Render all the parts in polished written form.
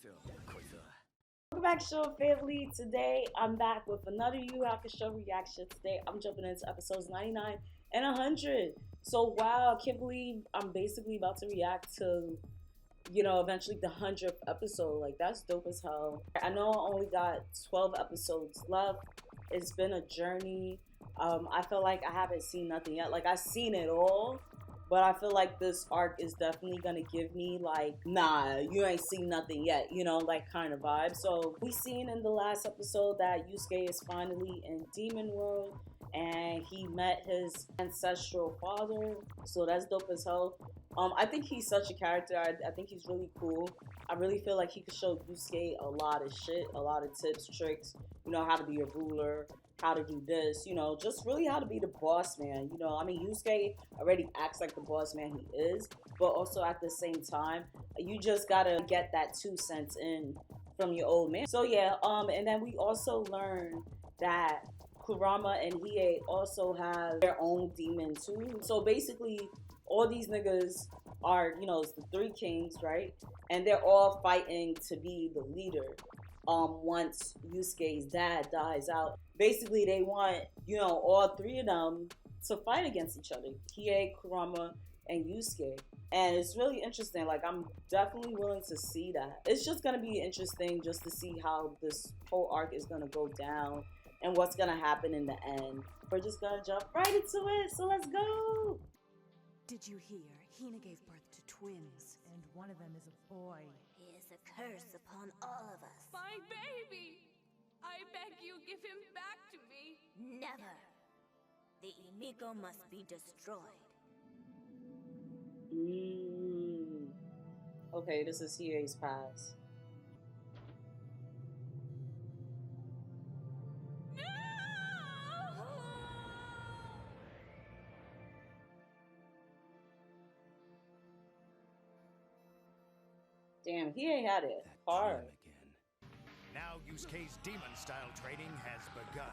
Welcome back, show family. Today I'm back with another Yu Hakusho reaction. Today I'm jumping into episodes 99 and 100. So wow, I can't believe I'm basically about to react to, you know, eventually the 100th episode. Like, that's dope as hell. I know I only got 12 episodes left. It's been a journey. I feel like I haven't seen nothing yet. Like, I've seen it all, but I feel like this arc is definitely gonna give me like, nah, you ain't seen nothing yet, you know, like kind of vibe. So we seen in the last episode that Yusuke is finally in Demon World and he met his ancestral father. So that's dope as hell. I think he's such a character. I think he's really cool. I really feel like he could show Yusuke a lot of shit, a lot of tips, tricks, you know, how to be a ruler, how to do this, you know, just really how to be the boss man. You know, I mean, Yusuke already acts like the boss man he is, but also at the same time, you just gotta get that 2 cents in from your old man. So yeah, and then we also learn that Kurama and Hiei also have their own demon too. So basically, all these niggas are, you know, it's the 3 kings, right? And they're all fighting to be the leader. Once Yusuke's dad dies out, basically they want, you know, all 3 of them to fight against each other, Hiei, Kurama, and Yusuke. And it's really interesting. Like, I'm definitely willing to see that. It's just gonna be interesting just to see how this whole arc is gonna go down and what's gonna happen in the end. We're just gonna jump right into it, so let's go! Did you hear? Hina gave birth to twins. And one of them is a boy. He is a curse upon all of us. My baby! I beg you, give him back to me. Never. The Imiko must be destroyed. Okay, this is Hiei's past. Damn, he ain't had it hard. Now Yusuke's demon-style training has begun.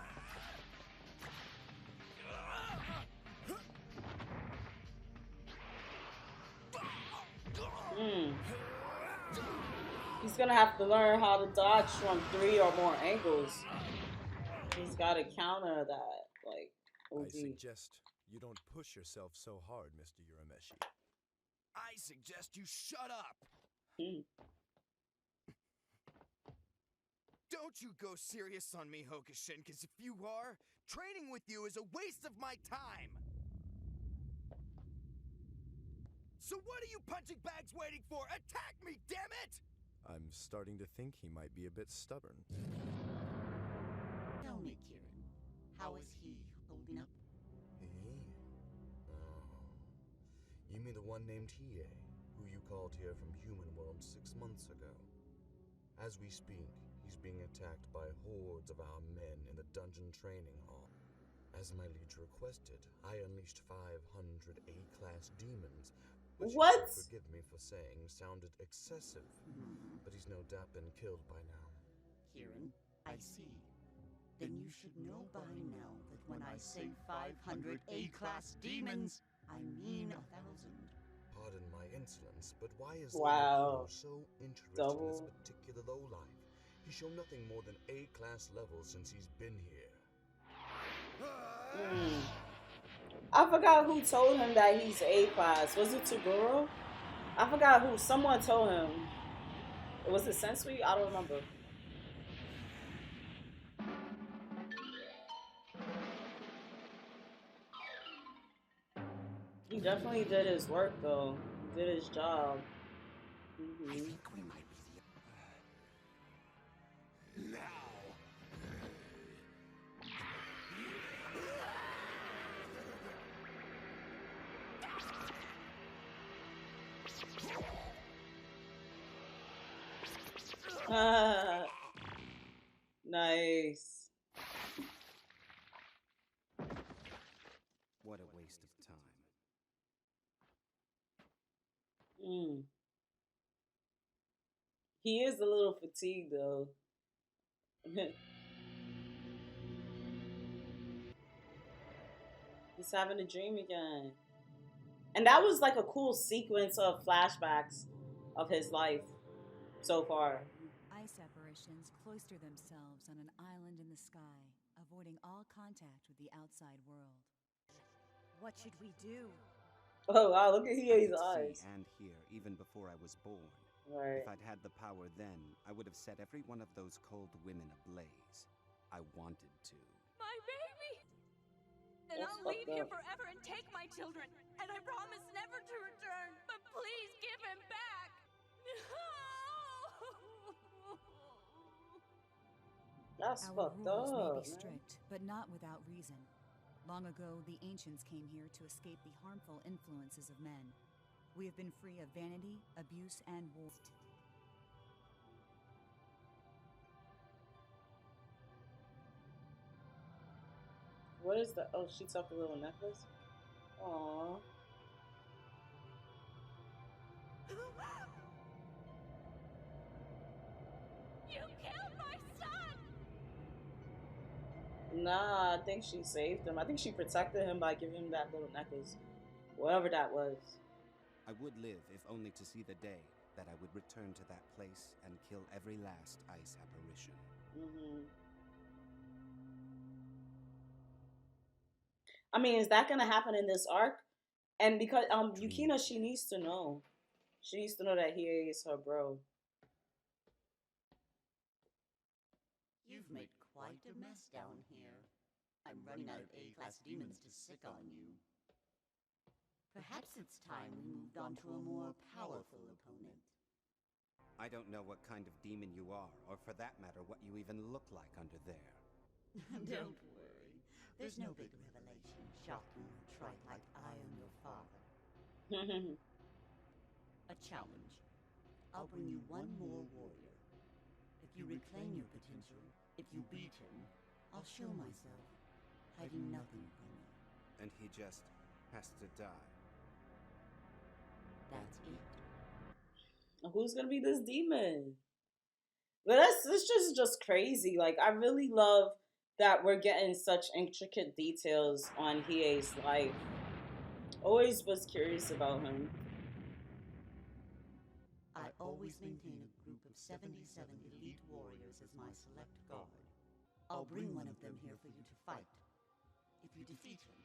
He's gonna have to learn how to dodge from 3 or more angles. He's gotta counter that, like, OG. I suggest you don't push yourself so hard, Mr. Urameshi. I suggest you shut up! Don't you go serious on me, Hokushin, because if you are, training with you is a waste of my time! So what are you punching bags waiting for? Attack me, damn it! I'm starting to think he might be a bit stubborn. Tell me, Kieran, how is he holding up? Hiei? Oh. You mean the one named Hiei, who you called here from Human World 6 months ago? As we speak, he's being attacked by hordes of our men in the dungeon training hall. As my liege requested, I unleashed 500 A-class demons, which, what? Forgive me for saying, sounded excessive. But he's no doubt been killed by now. Kieran, I see. Then you should know by now that when I say 500 A-class demons, I mean 1,000. Pardon my insolence, but why is Wow. so interested Double. in this particular lowlife? He's shown nothing more than A-class level since he's been here. I forgot who told him that he's A-class. Was it Toguro? I forgot who. Someone told him. Was it Sensui? I don't remember. He definitely did his work, though. He did his job. I think we might be Now! Nice. What a waste of time. He is a little fatigued, though. He's having a dream again. And that was like a cool sequence of flashbacks of his life so far. apparitions cloister themselves on an island in the sky, avoiding all contact with the outside world. What should we do? Oh wow, look at I Hiei's could eyes. see and hear even before I was born. Right. If I'd had the power then, I would have set every one of those cold women ablaze. I wanted to. My baby! And That's I'll fucked leave here up. forever and take my children. And I promise never to return. But please give him back. That's Our fucked rules may up, be man. strict, but not without reason. Long ago, the ancients came here to escape the harmful influences of men. We have been free of vanity, abuse, and war. What is the? Oh, she took a little necklace. Aww. You killed my son! Nah, I think she saved him. I think she protected him by giving him that little necklace, whatever that was. I would live if only to see the day that I would return to that place and kill every last ice apparition. I mean, is that gonna happen in this arc? And because Yukina, she needs to know. She needs to know that Hiei is her bro. You've made quite a mess down here. I'm running out of A-class demons to sick on you. Perhaps it's time we moved on to a more powerful opponent. I don't know what kind of demon you are, or for that matter, what you even look like under there. Don't worry. There's no big revelation shocking or trite like I am your father. A challenge. I'll bring you one more warrior. If you reclaim your potential, if you beat him, I'll show myself, hiding nothing from you. And he just has to die. That's it. Who's gonna be this demon? But this just crazy. Like, I really love that we're getting such intricate details on Hiei's life. Always was curious about him. I always maintain a group of 77 elite warriors as my select guard. I'll bring one of them here for you to fight. If you defeat him,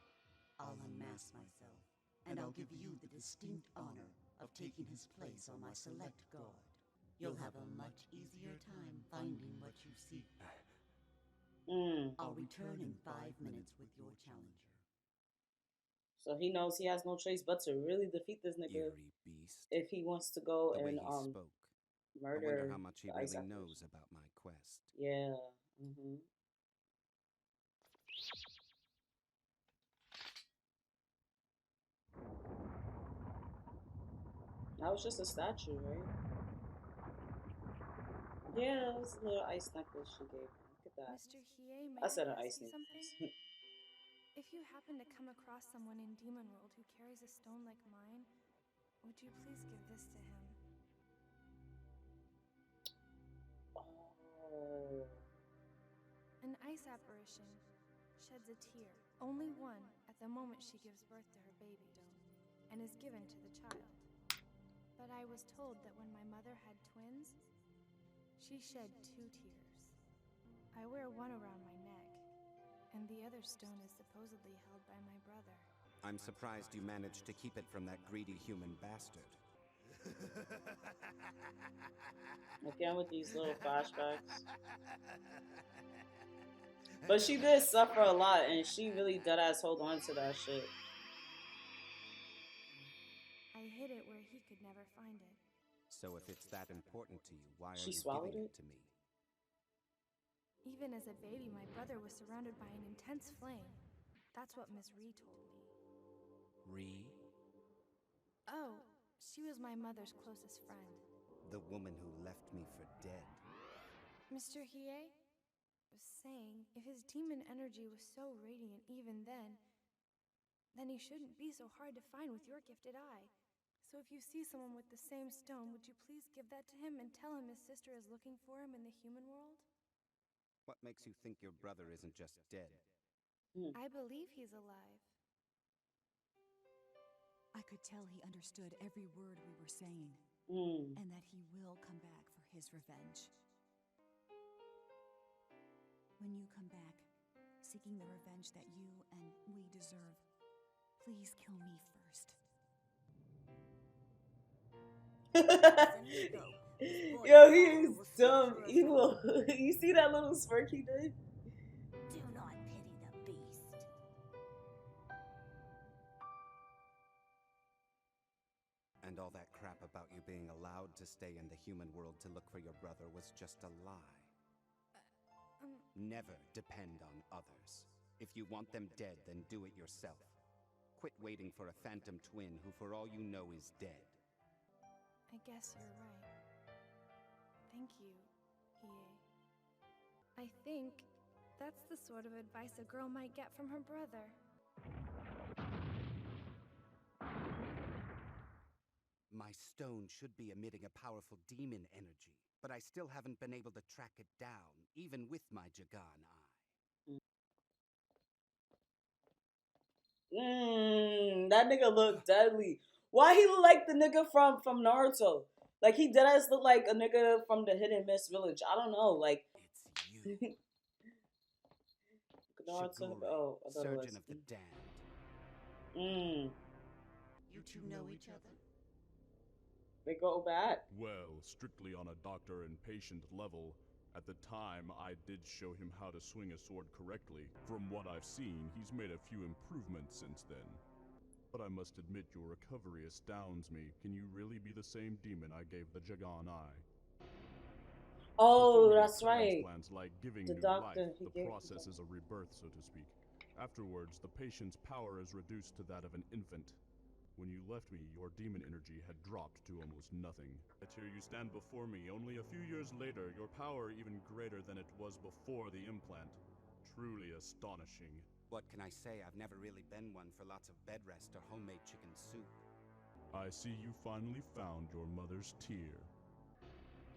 I'll unmask myself, and I'll give you the distinct honor of taking his place on my select guard. You'll have a much easier time finding what you seek. I'll return in 5 minutes with your challenger. So he knows he has no choice but to really defeat this nigga Eerie beast. if he wants to go The way and he spoke. I murder. wonder how much he the ice really apparition. knows about my quest. Yeah. That was just a statue, right? Yeah, it was a little ice necklace she gave him. Look at that. Mr. Hiei, may I said an ask ice you necklace. something? If you happen to come across someone in Demon World who carries a stone like mine, would you please give this to him? Oh. An ice apparition sheds a tear, only one, at the moment she gives birth to her baby, and is given to the child. But I was told that when my mother had twins, she shed 2 tears. I wear one around my neck, and the other stone is supposedly held by my brother. I'm surprised you managed to keep it from that greedy human bastard. Again with these little flashbacks. But she did suffer a lot, and she really deadass hold on to that shit. I hid it where he could never find it. So if it's that important to you, why are She you swallowed giving it? it to me? Even as a baby, my brother was surrounded by an intense flame. That's what Miss Ree told me. Ree? Oh, she was my mother's closest friend. The woman who left me for dead. Mr. Hiei was saying if his demon energy was so radiant even then he shouldn't be so hard to find with your gifted eye. So if you see someone with the same stone, would you please give that to him and tell him his sister is looking for him in the human world? What makes you think your brother isn't just dead? I believe he's alive. I could tell he understood every word we were saying, and that he will come back for his revenge. when you come back, seeking the revenge that you and we deserve, please kill me first. Yo, he is dumb, evil. You see that little smirk he did? Do not pity the beast. And all that crap about you being allowed to stay in the human world to look for your brother was just a lie. Never depend on others. If you want them dead, then do it yourself. Quit waiting for a phantom twin who, for all you know, is dead. I guess you're right. Thank you, Hiei. I think that's the sort of advice a girl might get from her brother. My stone should be emitting a powerful demon energy, but I still haven't been able to track it down, even with my Jagan eye. That nigga look deadly. Why he look like the nigga from Naruto? Like he deadass look like a nigga from the Hidden Mist Village. I don't know, like. It's you. Naruto. Oh, I thought it was. Surgeon of the Damned. You two know each other? They go back. Well, strictly on a doctor and patient level. At the time, I did show him how to swing a sword correctly. From what I've seen, he's made a few improvements since then. But I must admit your recovery astounds me. Can you really be the same demon I gave the Jagan eye? Oh, that's right. Transplants like giving The new doctor, life. The process is a rebirth, so to speak. Afterwards, the patient's power is reduced to that of an infant. When you left me, your demon energy had dropped to almost nothing. Yet here you stand before me, only a few years later, your power even greater than it was before the implant. Truly astonishing. What can I say? I've never really been one for lots of bed rest or homemade chicken soup. I see you finally found your mother's tear.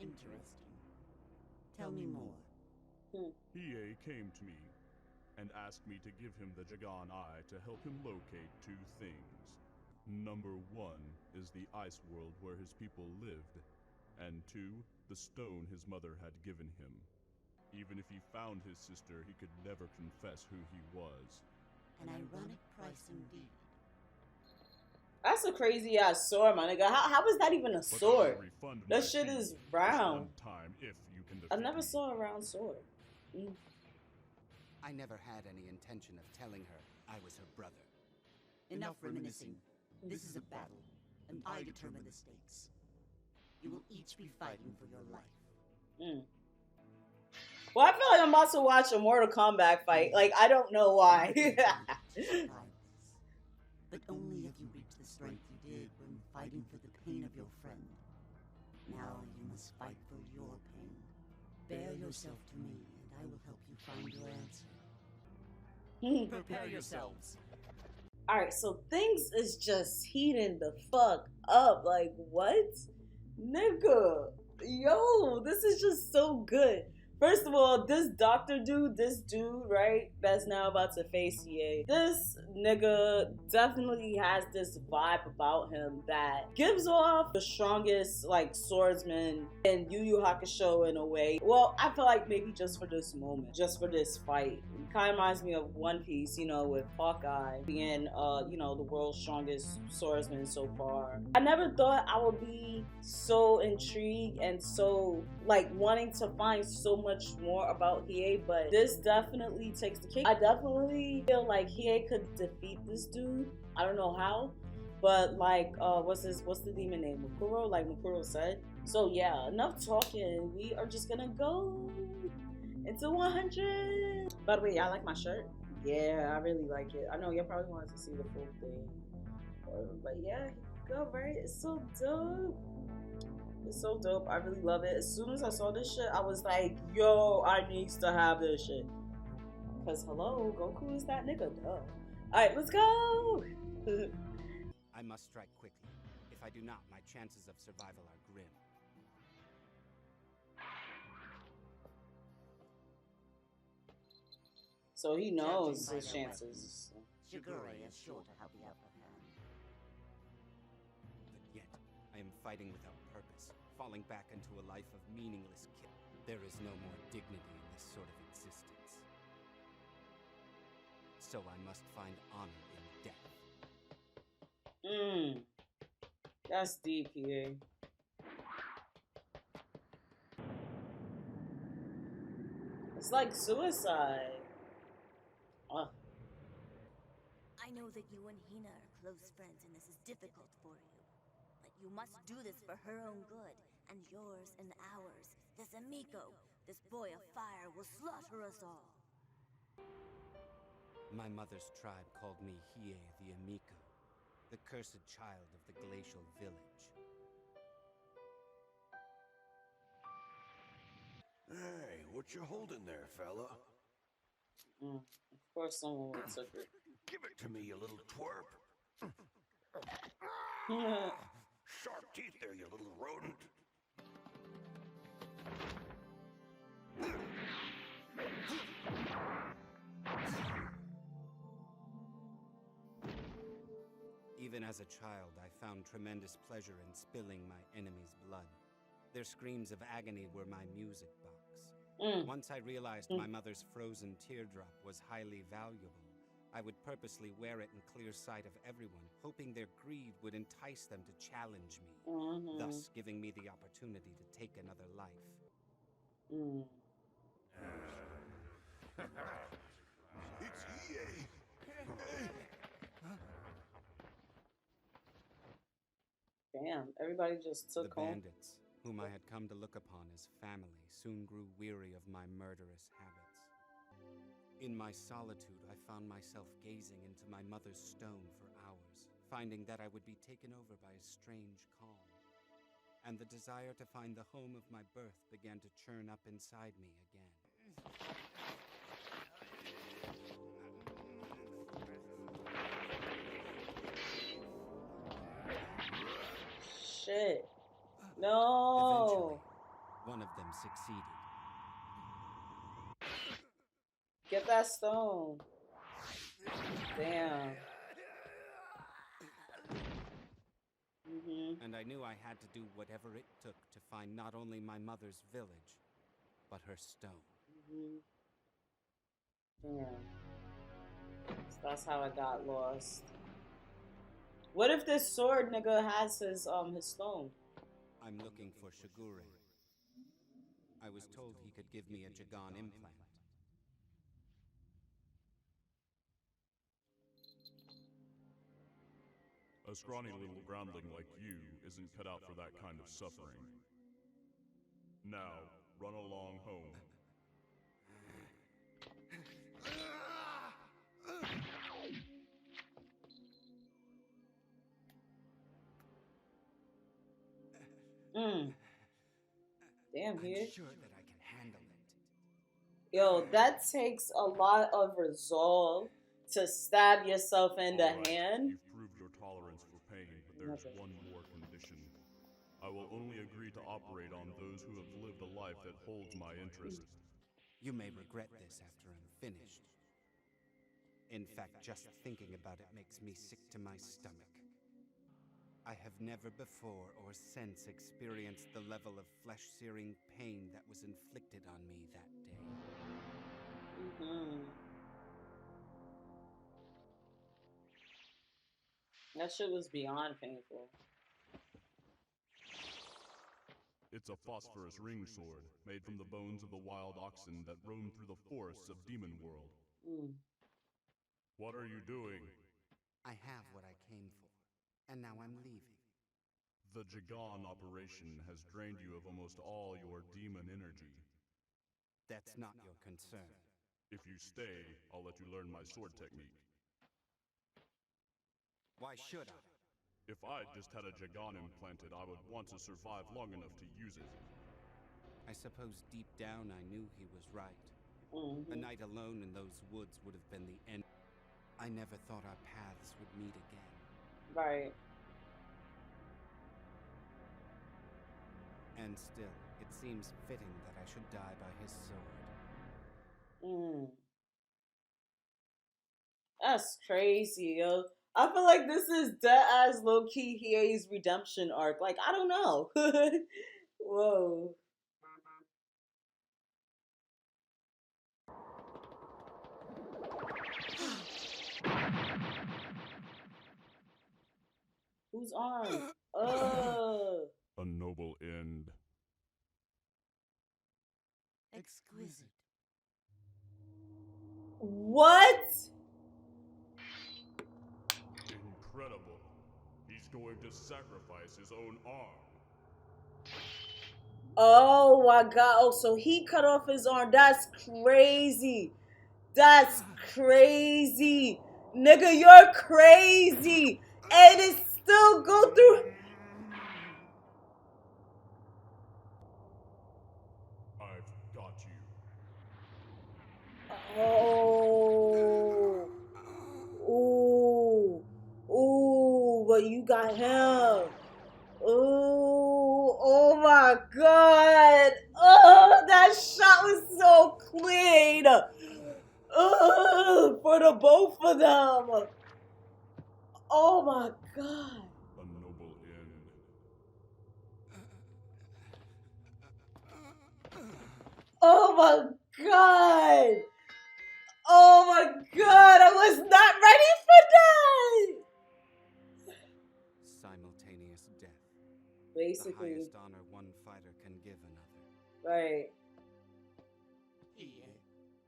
Interesting. Tell me more. Hiei came to me and asked me to give him the Jagan Eye to help him locate two things. Number 1 is the ice world where his people lived, and 2, the stone his mother had given him. Even if he found his sister, he could never confess who he was. An ironic price indeed. That's a crazy ass sword, my nigga. How is that even a sword? That shit is round. I never saw a round sword. I never had any intention of telling her I was her brother. Enough reminiscing. This is a battle, and I determine the stakes. You will each be fighting for your life. Well, I feel like I'm about to watch a Mortal Kombat fight. Like, I don't know why. But only if you reach the strength you did when fighting for the pain of your friend. Now you must fight for your pain. Bear yourself to me, and I will help you find your answer. Prepare yourselves. Alright, so things is just heating the fuck up. Like, what? Nigga. Yo, this is just so good. First of all, this dude, right, that's now about to face Hiei. This nigga definitely has this vibe about him that gives off the strongest, like, swordsman in Yu Yu Hakusho in a way. Well, I feel like maybe just for this moment, just for this fight. It kind of reminds me of One Piece, you know, with Hawkeye being, you know, the world's strongest swordsman so far. I never thought I would be so intrigued and so, like, wanting to find so much more about Hiei, but this definitely takes the cake. I definitely feel like Hiei could defeat this dude. I don't know how, but like, what's the demon name? Mukuro, like Mukuro said. So yeah, enough talking. We are just gonna go into 100. By the way, y'all like my shirt? Yeah, I really like it. I know y'all probably wanted to see the full thing, but yeah, here you go, right? It's so dope. It's so dope. I really love it. As soon as I saw this shit, I was like, yo, I need to have this shit. Because, hello, Goku is that nigga. Duh. Alright, let's go! I must strike quickly. If I do not, my chances of survival are grim. So he knows his chances. Shigure is sure to have the upper hand. But yet, I am fighting without purpose, falling back into a life of meaningless kill. There is no more dignity in this sort of existence. so I must find honor in death. That's deep here. It's like suicide. Oh. I know that you and Hina are close friends and this is difficult for you. But you must do this for her own good, and yours and ours. This Amiko, this boy of fire, will slaughter us all. My mother's tribe called me Hiei the Amiko, the cursed child of the glacial village. Hey, what you holding there, fella? Of course someone would took it. Give it to me, you little twerp. Sharp teeth there, you little rodent. Even as a child, I found tremendous pleasure in spilling my enemy's blood. Their screams of agony were my music box. Once I realized my mother's frozen teardrop was highly valuable, I would purposely wear it in clear sight of everyone, hoping their greed would entice them to challenge me, thus giving me the opportunity to take another life. It's Hiei. Damn, everybody just took The home. bandits, whom I had come to look upon as family, soon grew weary of my murderous habits. In my solitude, I found myself gazing into my mother's stone for hours, finding that I would be taken over by a strange calm. And the desire to find the home of my birth began to churn up inside me again. Shit. No. Eventually, one of them succeeded. Get that stone. Damn. And I knew I had to do whatever it took to find not only my mother's village, but her stone. Damn. So that's how I got lost. What if this sword nigga has his stone? I'm looking for Shigure. I was told he could give me a Jagan implant. A scrawny little groundling like you isn't cut out for that kind of suffering. Now, run along home. Damn, here. I'm sure that I can handle it. Yo, that takes a lot of resolve to stab yourself in the hand. You've proved your tolerance for pain, but there's one more condition. I will only agree to operate on those who have lived a life that holds my interest. You may regret this after I'm finished. In fact, just thinking about it makes me sick to my stomach. I have never before or since experienced the level of flesh-searing pain that was inflicted on me that day. That shit was beyond painful. It's a phosphorus ring sword, made from the bones of the wild oxen that roam through the forests of Demon World. What are you doing? I have what I came for, and now I'm leaving. The Jagan operation has drained you of almost all your demon energy. That's not your concern. If you stay, I'll let you learn my sword technique. Why should I? If I just had a Jagan implanted, I would want to survive long enough to use it. I suppose deep down I knew he was right. A night alone in those woods would have been the end. I never thought our paths would meet again. Right. And still, it seems fitting that I should die by his sword. That's crazy, yo. I feel like this is dead-ass low-key Hiei's redemption arc. Like, I don't know. Whoa. Whose arm? Oh. A noble end. Exquisite. What? Incredible. He's going to sacrifice his own arm. Oh my god. Oh, so he cut off his arm. That's crazy. That's crazy. Nigga, you're crazy. And it still go through. I've got you. Oh. Ooh. Ooh, but you got him. Ooh. Oh my god. Oh, that shot was so clean. For the both of them. Oh my god. A noble end. Oh my god. Oh my god. I was not ready for that. Simultaneous death. Basically. The highest honor one fighter can give another. Right. Hiei,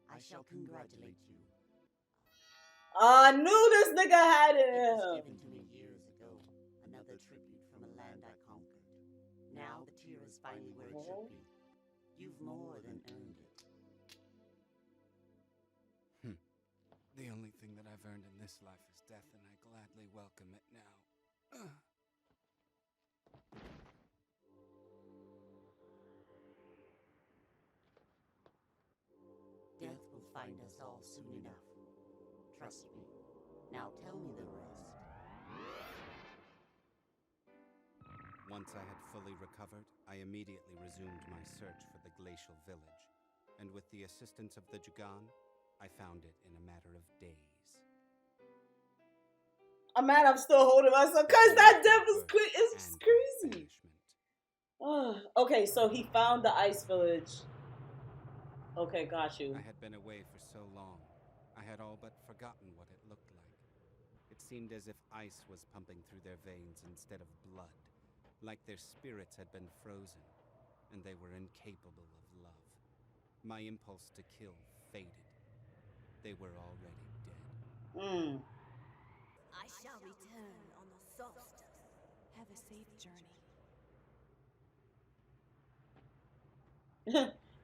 I shall congratulate you. I knew this nigga had it in It was him. given to me years ago. Another tribute from a land I conquered. Now the tear is finally where it should be. You've more than earned it. The only thing that I've earned in this life is death, and I gladly welcome it now. Death will find us all soon enough. Trust me. Now tell me the rest. Once I had fully recovered, I immediately resumed my search for the glacial village, and with the assistance of the Jugan, I found it in a matter of days. I'm mad I'm still holding myself because that death was it's crazy. Okay, so he found the ice village. Okay, got you. I had been away for so long, I had all but forgotten what it looked like. It seemed as if ice was pumping through their veins instead of blood, like their spirits had been frozen, and they were incapable of love. My impulse to kill faded. They were already dead. I shall return on the solstice. Have a safe journey.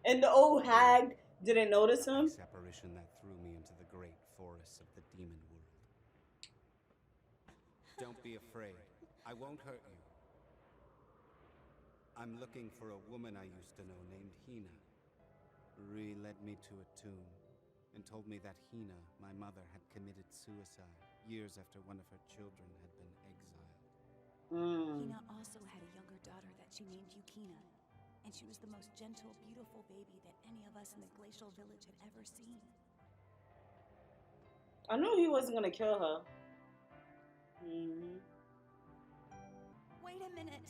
And the old hag didn't notice him? The apparition that threw me into the great forests of the demon world. Don't be afraid. I won't hurt you. I'm looking for a woman I used to know named Hina. Ri led me to a tomb and told me that Hina, my mother, had committed suicide years after one of her children had been exiled. Hina also had a younger daughter that she named Yukina, and she was the most gentle, beautiful baby that any of us in the glacial village had ever seen. I knew he wasn't gonna kill her. Wait a minute.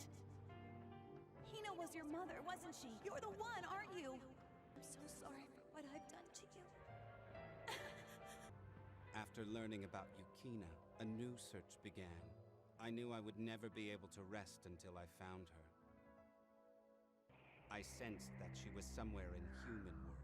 Hina was your mother, wasn't she? You're the one, aren't you? I'm so sorry for what I've done to you. After learning about Yukina, a new search began. I knew I would never be able to rest until I found her. I sensed that she was somewhere in human world.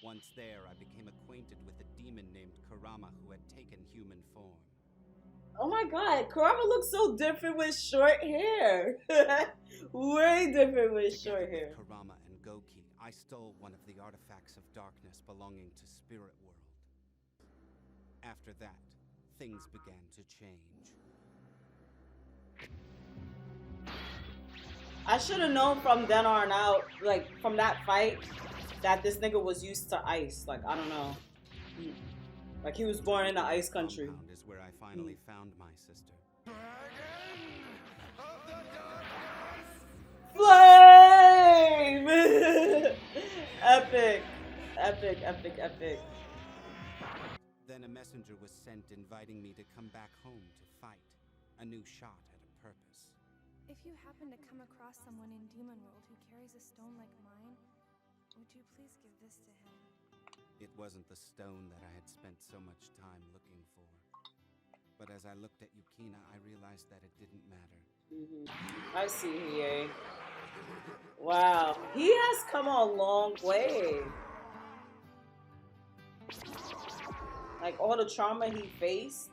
Once there, I became acquainted with a demon named Kurama who had taken human form. Oh my god, Kurama looks so different with short hair. Way different with short hair. With Kurama and Goki, I stole one of the artifacts of darkness belonging to Spirit World. After that, things began to change. I should have known from then on out, like from that fight, that this nigga was used to ice. Like, I don't know. Like he was born in the ice country. Is where I finally found my sister. Flame! Epic. Epic, epic, epic. Then a messenger was sent inviting me to come back home to fight. A new shot at a purpose. If you happen to come across someone in Demon World who carries a stone like mine, would you please give this to him? It wasn't the stone that I had spent so much time looking for. But as I looked at Yukina, I realized that it didn't matter. I see here. Wow, he has come a long way. Like all the trauma he faced.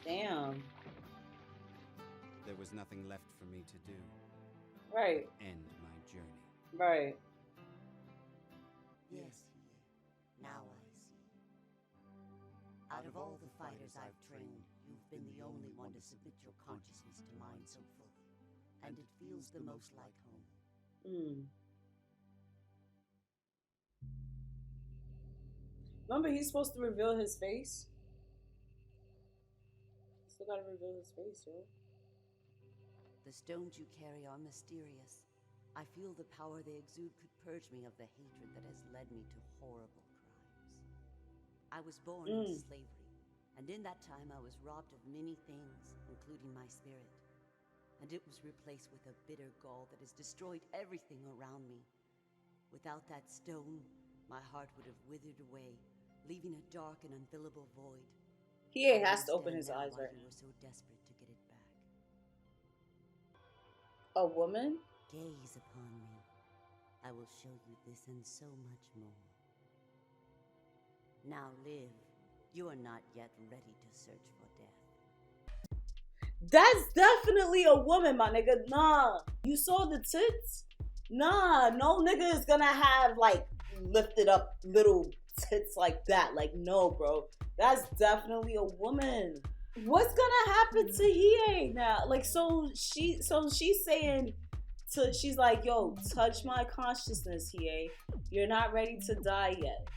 Damn. There was nothing left for me to do. Right. End my journey. Right. Yes, now I see. Out of all the fighters I've trained, you've been the only one to submit your consciousness to mine so fully. And it feels the most like home. Remember, he's supposed to reveal his face? Still gotta reveal his face, yo. The stones you carry are mysterious. I feel the power they exude could purge me of the hatred that has led me to horrible crimes. I was born into slavery, and in that time I was robbed of many things, including my spirit. And it was replaced with a bitter gall that has destroyed everything around me. Without that stone, my heart would have withered away, leaving a dark and unfillable void. Hiei has to open his eyes right now. You were so desperate to get it back. A woman? Gaze upon me. I will show you this and so much more. Now live. You are not yet ready to search for death. That's definitely a woman, my nigga. Nah. You saw the tits? Nah, no nigga is gonna have like lifted up little tits like that. Like, no, bro. That's definitely a woman. What's gonna happen to Hiei now? Like, so she's saying she's like, yo, touch my consciousness, Hiei. You're not ready to die yet.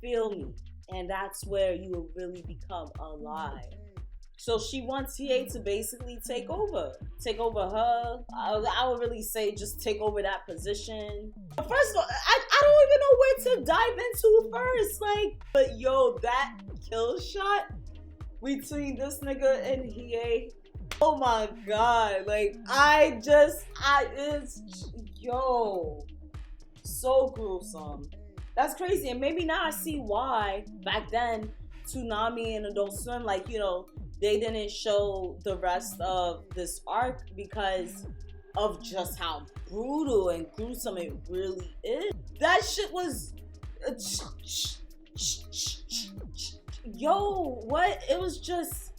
Feel me. And that's where you will really become alive. So she wants Hiei to basically take over her. I would really say just take over that position. First of all, I don't even know where to dive into first. Like, but yo, that kill shot between this nigga and Hiei. Oh my god. Like, so gruesome. That's crazy. And maybe now I see why back then Toonami and Adult Swim, like, you know, they didn't show the rest of this arc because of just how brutal and gruesome it really is. That shit was... Yo, what? It was just...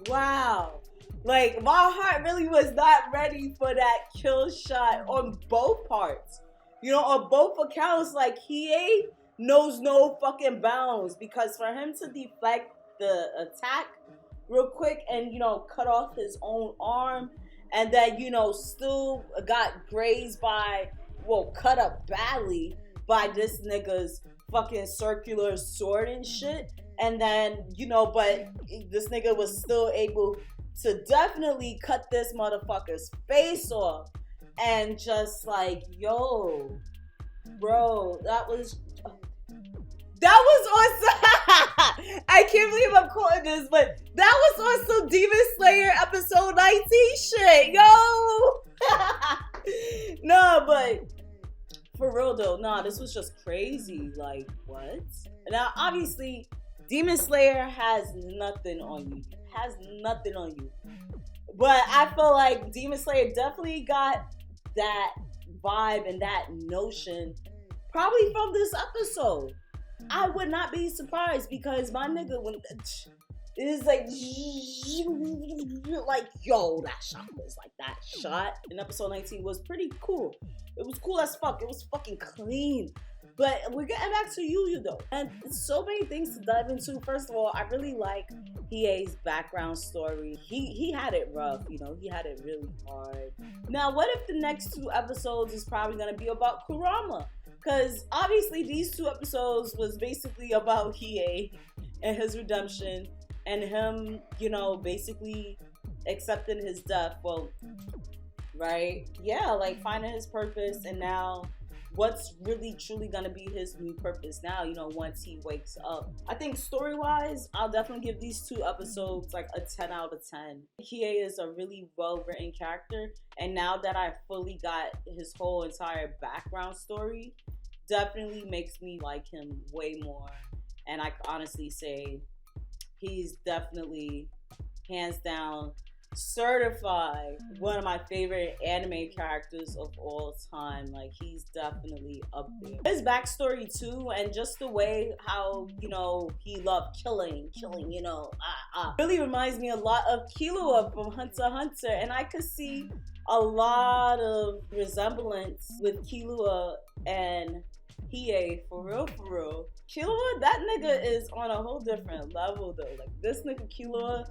Wow. Like, my heart really was not ready for that kill shot on both parts. You know, on both accounts, like, Hiei knows no fucking bounds, because for him to deflect the attack real quick and, you know, cut off his own arm, and then, you know, still got grazed by, well, cut up badly by this nigga's fucking circular sword and shit, and then, you know, but this nigga was still able to definitely cut this motherfucker's face off, and just like, yo, bro, that was awesome. I can't believe I'm quoting this, but that was on some Demon Slayer episode 19 shit, yo. No, but for real though, nah, this was just crazy. Like, what? Now, obviously, Demon Slayer has nothing on you. But I feel like Demon Slayer definitely got that vibe and that notion probably from this episode. I would not be surprised, because my nigga, when it is like, yo, that shot was like, that shot in episode 19 was pretty cool. It was cool as fuck. It was fucking clean. But we're getting back to Yu though, and so many things to dive into. First of all, I really like Hiei's background story. He had it rough, you know, he had it really hard. Now, what if the next 2 episodes is probably gonna be about Kurama? Because obviously these 2 episodes was basically about Hiei and his redemption and him, you know, basically accepting his death. Well, right? Yeah, like finding his purpose, and now what's really truly gonna be his new purpose now, you know, once he wakes up. I think story-wise, I'll definitely give these 2 episodes like a 10 out of 10. Hiei is a really well-written character, and now that I fully got his whole entire background story, definitely makes me like him way more. And I can honestly say he's definitely, hands down, certified one of my favorite anime characters of all time. Like, he's definitely up there. His backstory too, and just the way how, you know, he loved killing, you know, really reminds me a lot of Killua from Hunter x Hunter, and I could see a lot of resemblance with Killua and Hiei, for real, for real. Killua, that nigga is on a whole different level though. Like, this nigga Killua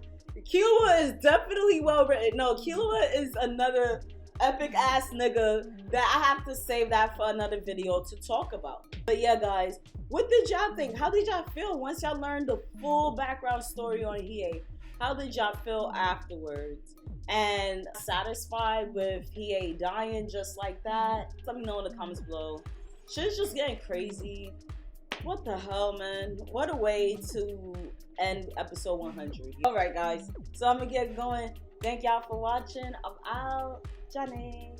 is definitely well written. No, Killua is another epic ass nigga that I have to save that for another video to talk about. But yeah, guys, what did y'all think? How did y'all feel once y'all learned the full background story on Hiei? How did y'all feel afterwards? And satisfied with Hiei dying just like that? Let me know in the comments below. Shit's just getting crazy. What the hell, man? What a way to end episode 100. Alright, guys. So I'm gonna get going. Thank y'all for watching. I'm out. Johnny.